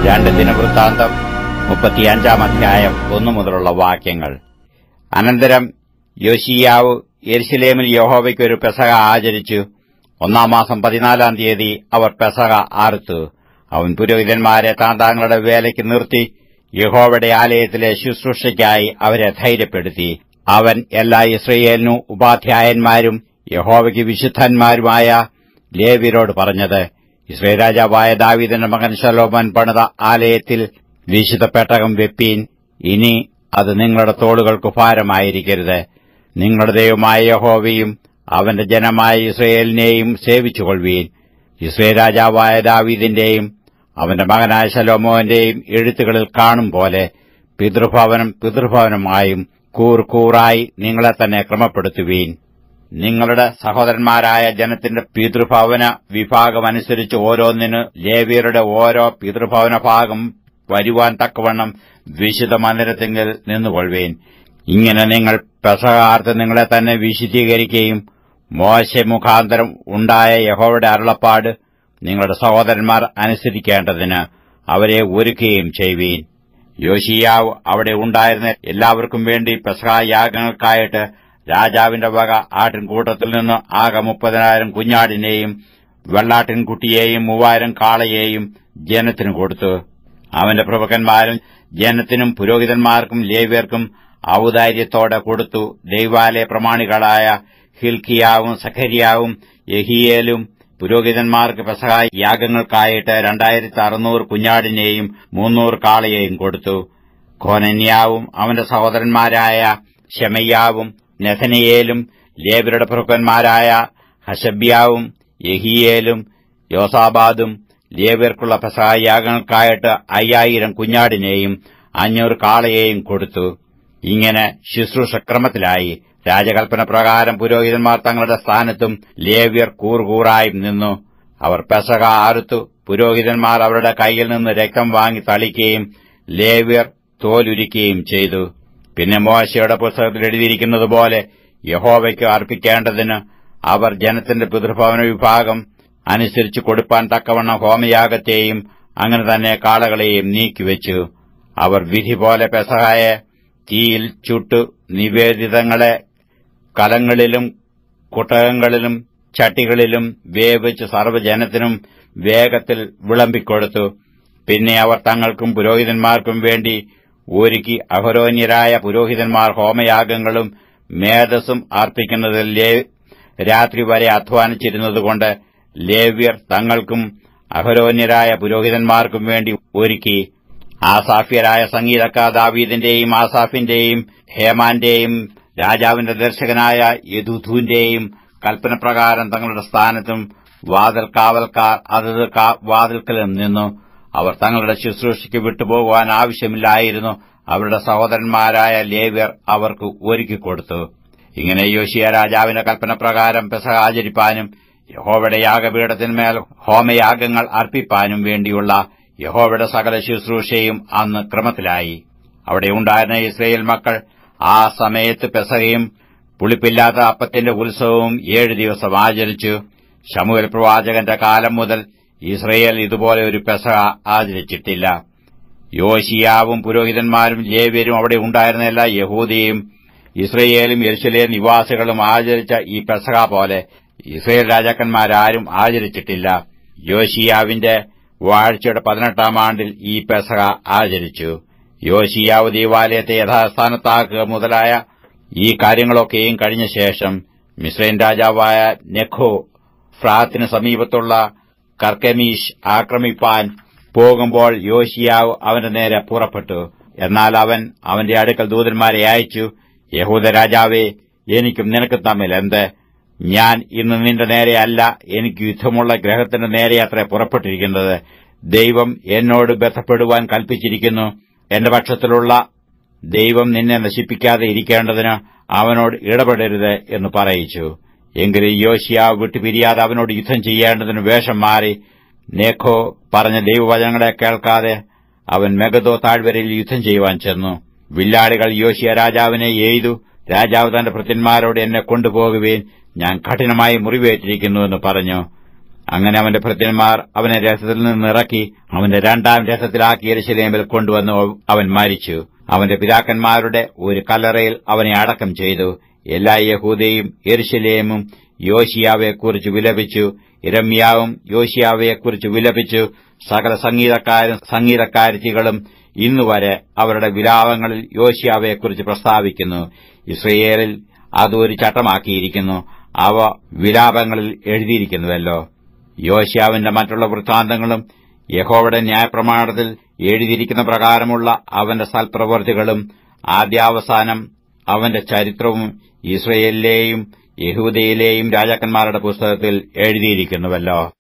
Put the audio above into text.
2 ദിനവൃത്താന്തം 35-ാം അധ്യായം 1 മുതലുള്ള വാക്യങ്ങൾ. അനന്തരം യോശീയാവ് യെരുശലേമിൽ യഹോവയ്ക്ക് ഒരു പെസഹ ആചരിച്ചു. 1-ാം മാസം 14-ാം തീയതി അവർ പെസഹ അറുത്തു. അവൻ പുരോഹിതന്മാരെ താന്താങ്ങളുടെ വേലയ്ക്ക് നിർത്തി യഹോവയുടെ ആലയത്തിലെ ശുശ്രൂഷയ്ക്കായി അവരെ ധൈര്യപ്പെടുത്തി. അവൻ എല്ലാ യിസ്രായേലിനും ഉപാധ്യായന്മാരും യഹോവയ്ക്ക് വിശുദ്ധന്മാരുമായ ലേവ്യരോട് പറഞ്ഞത്, യിസ്രായേൽ രാജാവായ ദാവീദിന്റെ മകൻ ശലോമോൻ പണിത ആലയത്തിൽ വിശുദ്ധ പെട്ടകം വെപ്പീൻ. ഇനി അത് നിങ്ങളുടെ തോളുകൾക്ക് ഭാരമായിരിക്കരുത്. നിങ്ങളുടെ ദൈവമായ യഹോവയും അവന്റെ ജനമായ യിസ്രായേലിനെയും സേവിച്ചുകൊള്ളുവീൻ. യിസ്രായേൽ രാജാവായ ദാവീദിന്റെയും അവന്റെ മകനായ ശലോമോന്റെയും എഴുത്തുകളിൽ കാണും പോലെ പിതൃഭവനമായും കൂറായി നിങ്ങളെ തന്നെ ക്രമപ്പെടുത്തുവീൻ. നിങ്ങളുടെ സഹോദരന്മാരായ ജനത്തിന്റെ പിതൃഭവന വിഭാഗമനുസരിച്ച് ഓരോന്നിന് ലേവ്യരുടെ ഓരോ പിതൃഭവന ഭാഗം വരുവാൻ തക്കവണ്ണം വിശുദ്ധ മന്ദിരത്തിങ്കിൽ നിന്നുകൊള്ളുവീൻ. ഇങ്ങനെ നിങ്ങൾ പെസഹാർത്ത് നിങ്ങളെ തന്നെ വിശുദ്ധീകരിക്കുകയും മോശെ മുഖാന്തരം ഉണ്ടായ യഹോവയുടെ അരുളപ്പാട് നിങ്ങളുടെ സഹോദരന്മാർ അനുസരിക്കേണ്ടതിന് അവരെ ഒരുക്കുകയും ചെയ്യുവീൻ. യോശീയാവ് അവിടെ ഉണ്ടായിരുന്ന എല്ലാവർക്കും വേണ്ടി പെസഹാ യാഗങ്ങൾക്കായിട്ട് രാജാവിന്റെ വക ആട്ടിൻകൂട്ടത്തിൽ നിന്ന് ആകെ 30,000 കുഞ്ഞാടിനെയും വെള്ളാട്ടിൻകുട്ടിയെയും 3000 കാളയെയും ജനത്തിനു കൊടുത്തു. അവന്റെ പ്രഭുക്കന്മാരും ജനത്തിനും പുരോഹിതന്മാർക്കും ലേവ്യർക്കും ഔദാര്യത്തോടെ കൊടുത്തു. ദൈവാലയ പ്രമാണികളായ ഹിൽക്കിയാവും സഖര്യാവും യെഹിയേലും പുരോഹിതന്മാർക്ക് പെസഹാ യാഗങ്ങൾക്കായിട്ട് 2600 കുഞ്ഞാടിനെയും 300 കാളയെയും കൊടുത്തു. കോനന്യാവും അവന്റെ സഹോദരന്മാരായ ശെമയ്യാവും നെഥനയേലും ലേവ്യരുടെ പ്രഭുക്കന്മാരായ ഹശബ്യാവും യെഹിയേലും യോസാബാദും ലേവ്യർക്കുള്ള പെസഹാ യാഗങ്ങൾക്കായിട്ട് 5000 കുഞ്ഞാടിനെയും 500 കാളയെയും കൊടുത്തു. ഇങ്ങനെ ശുശ്രൂഷക്രമത്തിലായി. രാജകൽപ്പന പ്രകാരം പുരോഹിതന്മാർ തങ്ങളുടെ സ്ഥാനത്തും ലേവ്യർ കൂറായും നിന്നു. അവർ പെസഹ അറുത്തു. പുരോഹിതന്മാർ അവരുടെ കൈയിൽ നിന്ന് രക്തം വാങ്ങി തളിക്കുകയും ലേവ്യർ തോലുരിക്കുകയും ചെയ്തു. പിന്നെ മോശയുടെ പുസ്തകത്തിൽ എഴുതിയിരിക്കുന്നതുപോലെ യഹോവയ്ക്ക് അർപ്പിക്കേണ്ടതിന് അവർ ജനത്തിന്റെ പിതൃഭവന വിഭാഗം അനുസരിച്ച് കൊടുപ്പാൻ തക്കവണ്ണം ഹോമയാഗത്തെയും അങ്ങനെ തന്നെ കാളകളെയും നീക്കിവെച്ചു. അവർ വിധി പോലെ പെസഹായെ തീയിൽ ചുട്ടു നിവേദിതങ്ങളെ കലങ്ങളിലും കുട്ടകങ്ങളിലും ചട്ടികളിലും വേവിച്ച് സർവ്വജനത്തിനും വേഗത്തിൽ വിളമ്പിക്കൊടുത്തു. പിന്നെ അവർ തങ്ങൾക്കും പുരോഹിതന്മാർക്കും വേണ്ടി ഒരുക്കി അഹരോന്യരായ പുരോഹിതന്മാർ ഹോമയാഗങ്ങളും മേധസ്സും അർപ്പിക്കുന്നതിൽ രാത്രി വരെ അധ്വാനിച്ചിരുന്നതുകൊണ്ട് ലേവ്യർ തങ്ങൾക്കും അഹരോന്യരായ പുരോഹിതന്മാർക്കും വേണ്ടി ഒരുക്കി. ആസാഫ്യരായ സംഗീതക്കാർ ദാവീദിന്റെയും ആസാഫിന്റെയും ഹേമാന്റെയും രാജാവിന്റെ ദർശകനായ യെദൂഥൂന്റെയും കൽപ്പനപ്രകാരം തങ്ങളുടെ സ്ഥാനത്തും വാതിൽ കാവൽക്കാർ അതത് വാതിൽക്കലും നിന്നു. അവർ തങ്ങളുടെ ശുശ്രൂഷയ്ക്ക് വിട്ടുപോകുവാൻ ആവശ്യമില്ലായിരുന്നു. അവരുടെ സഹോദരന്മാരായ ലേവ്യർ അവർക്ക് ഒരുക്കിക്കൊടുത്തു. ഇങ്ങനെ യോശീയ രാജാവിന്റെ കൽപ്പനപ്രകാരം പെസഹ ആചരിപ്പാനും യഹോവയുടെ യാഗപീഠത്തിന്മേൽ ഹോമയാഗങ്ങൾ അർപ്പിപ്പാനും വേണ്ടിയുള്ള യഹോവയുടെ സകല ശുശ്രൂഷയും അന്ന് ക്രമത്തിലായി. അവിടെ ഉണ്ടായിരുന്ന ഇസ്രായേൽ മക്കൾ ആ സമയത്ത് പെസഹയും പുളിപ്പില്ലാത്ത അപ്പത്തിന്റെ ഉത്സവവും 7 ദിവസം ആചരിച്ചു. ശമൂവേൽ പ്രവാചകന്റെ കാലം മുതൽ ഇസ്രായേൽ ഇതുപോലെ ഒരു പെസഹ ആചരിച്ചിട്ടില്ല. യോശീയാവും പുരോഹിതന്മാരും ലേവ്യരും അവിടെ ഉണ്ടായിരുന്ന എല്ലാ യഹൂദയും ഇസ്രായേലും യെരുശലേം നിവാസികളും ആചരിച്ച ഈ പെസഹ പോലെ ഇസ്രായേൽ രാജാക്കന്മാരാരും ആചരിച്ചിട്ടില്ല. യോശീയാവിന്റെ വാഴ്ചയുടെ 18-ാം ആണ്ടിൽ ഈ പെസഹ ആചരിച്ചു. യോശീയാവ് ദൈവാലയത്തെ യഥാസ്ഥാനത്താക്കുക മുതലായ ഈ കാര്യങ്ങളൊക്കെയും കഴിഞ്ഞ ശേഷം മിസ്രയീം രാജാവായ നെഖോ ഫ്രാത്തിന് സമീപത്തുള്ള കർക്കെമീഷ് ആക്രമിപ്പാൻ പോകുമ്പോൾ യോശീയാവ് അവന്റെ നേരെ പുറപ്പെട്ടു. എന്നാൽ അവൻ അവന്റെ അടുക്കൽ ദൂതന്മാരെ അയച്ചു, യഹൂദ രാജാവേ, എനിക്കും നിനക്കും തമ്മിൽ എന്ത്? ഞാൻ ഇന്ന് നിന്റെ നേരെയല്ല, എനിക്ക് യുദ്ധമുള്ള ഗ്രഹത്തിന്റെ നേരെയത്രേ പുറപ്പെട്ടിരിക്കുന്നത്. ദൈവം എന്നോട് ബന്ധപ്പെടുവാൻ കൽപ്പിച്ചിരിക്കുന്നു. എന്റെ പക്ഷത്തിലുള്ള ദൈവം നിന്നെ നശിപ്പിക്കാതെ ഇരിക്കേണ്ടതിന് അവനോട് ഇടപെടരുത് എന്ന് പറയിച്ചു. എങ്കിലും യോശീയാവ് വിട്ടുപിരിയാതെ അവനോട് യുദ്ധം ചെയ്യേണ്ടതിന് വേഷം മാറി. നെഖോ പറഞ്ഞ ദൈവവചനങ്ങളെ കേൾക്കാതെ അവൻ മെഗദോ താഴ്വരയിൽ യുദ്ധം ചെയ്യുവാൻ ചെന്നു. വില്ലാളികൾ യോശീയ രാജാവിനെ എയ്തു. രാജാവ് തന്റെ ഭൃത്യന്മാരോട് എന്നെ കൊണ്ടുപോകുവേൻ, ഞാൻ കഠിനമായി മുറിവേറ്റിരിക്കുന്നുവെന്ന് പറഞ്ഞു. അങ്ങനെ അവന്റെ ഭൃത്യന്മാർ അവനെ രഥത്തിൽ നിന്ന് ഇറക്കി അവന്റെ രണ്ടാം രഥത്തിലാക്കി യെരൂശലേമിൽ കൊണ്ടുവന്ന് അവൻ മരിച്ചു. അവന്റെ പിതാക്കന്മാരുടെ ഒരു കല്ലറയിൽ അവനെ അടക്കം ചെയ്തു. എല്ലാ യഹൂദയും യെരൂശലേമും യോശിയാവെക്കുറിച്ച് വിലപിച്ചു. യിരെമ്യാവും യോശിയാവെക്കുറിച്ച് വിലപിച്ചു. സകല സംഗീതക്കാരും സംഗീതക്കാരത്തികളും ഇന്നുവരെ അവരുടെ വിലാപങ്ങളിൽ യോശിയാവെക്കുറിച്ച് പ്രസ്താവിക്കുന്നു. ഇസ്രയേലിൽ അത് ഒരു ചട്ടമാക്കിയിരിക്കുന്നു. അവ വിലാപങ്ങളിൽ എഴുതിയിരിക്കുന്നുവല്ലോ. യോശിയാവിന്റെ മറ്റുള്ള വൃത്താന്തങ്ങളും യഹോവയുടെ ന്യായപ്രമാണത്തിൽ എഴുതിയിരിക്കുന്ന പ്രകാരമുള്ള അവന്റെ സൽപ്രവൃത്തികളും ആദ്യാവസാനം അവന്റെ ചരിത്രവും ഇസ്രയേലിലെയും യഹൂദയിലെയും രാജാക്കന്മാരുടെ പുസ്തകത്തിൽ എഴുതിയിരിക്കുന്നുവല്ലോ.